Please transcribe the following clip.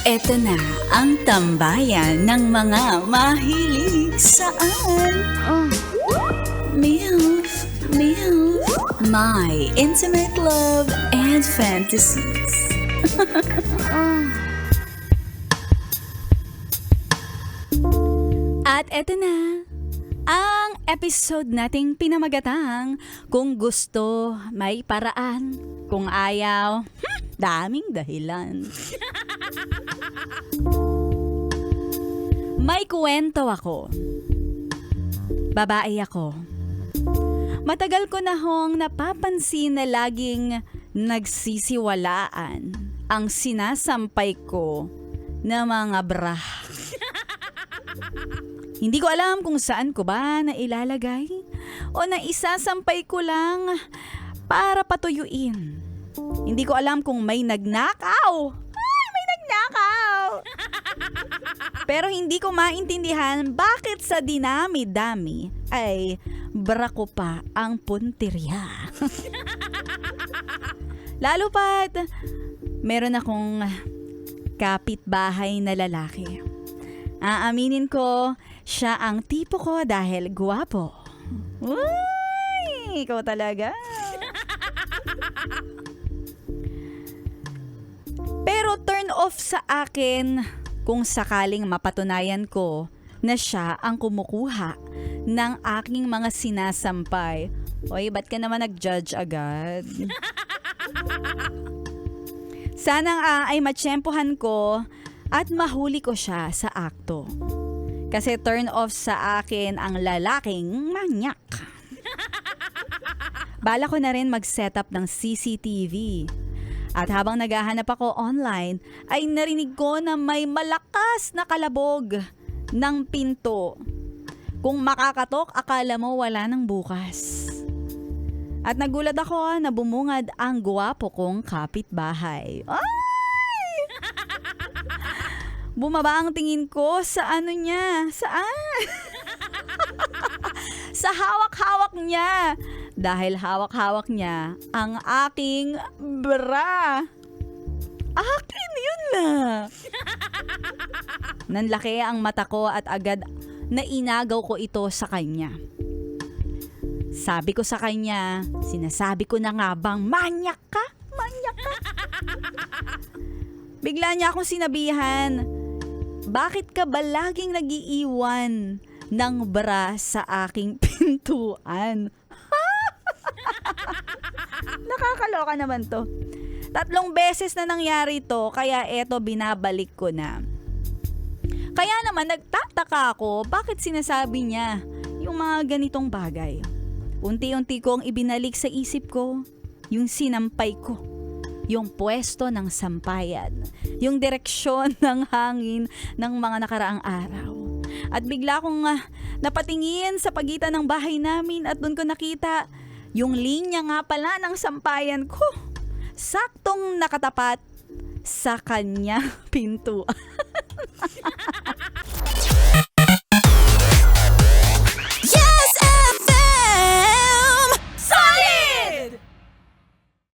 Eto na ang tambayan ng mga mahilig saan. MILF, MILF, My Intimate Love and Fantasies. At eto na ang episode nating pinamagatang Kung Gusto, May Paraan. Kung ayaw, daming dahilan. May kwento ako. Babae ako. Matagal ko na hong napapansin na laging nagsisiwalaan ang sinasampay ko na mga bra. Hindi ko alam kung saan ko ba na ilalagay o na isasampay ko lang para patuyuin. Hindi ko alam kung may nagnakaw. May nagnakaw! Pero hindi ko maintindihan bakit sa dinami-dami ay bra ko pa ang puntirya. Lalo pat, meron akong kapitbahay na lalaki. Aaminin ko, siya ang tipo ko dahil gwapo. Uy, ikaw talaga. Pero turn off sa akin kung sakaling mapatunayan ko na siya ang kumukuha ng aking mga sinasampay. Oy, ba't ka naman nag-judge agad? Sanang ay matsyempohan ko at mahuli ko siya sa akto. Kasi turn off sa akin ang lalaking manyak. Bala ko na rin mag-setup ng CCTV. At habang naghahanap ako online, ay narinig ko na may malakas na kalabog ng pinto. Kung makakatok, akala mo wala nang bukas. At nagulat ako na bumungad ang gwapo kong kapitbahay. Ay! Bumaba ang tingin ko sa ano niya. Saan? Sa hawak-hawak niya. Dahil hawak-hawak niya ang aking bra. Akin yun na. Nanlaki ang mata ko at agad na inagaw ko ito sa kanya. Sabi ko sa kanya, sinasabi ko na nga bang manyak ka? Manyak ka? Bigla niya akong sinabihan, bakit ka ba laging nagiiwan ng bra sa aking pintuan? Nakakaloka naman to. 3 beses na nangyari to, kaya eto binabalik ko na. Kaya naman nagtataka ako bakit sinasabi niya yung mga ganitong bagay. Unti-unti kong ibinalik sa isip ko yung sinampay ko, yung pwesto ng sampayan, yung direksyon ng hangin ng mga nakaraang araw. At bigla akong napatingin sa pagitan ng bahay namin at doon ko nakita yung linya nga pala ng sampayan ko. Saktong nakatapat sa kanya pintuan.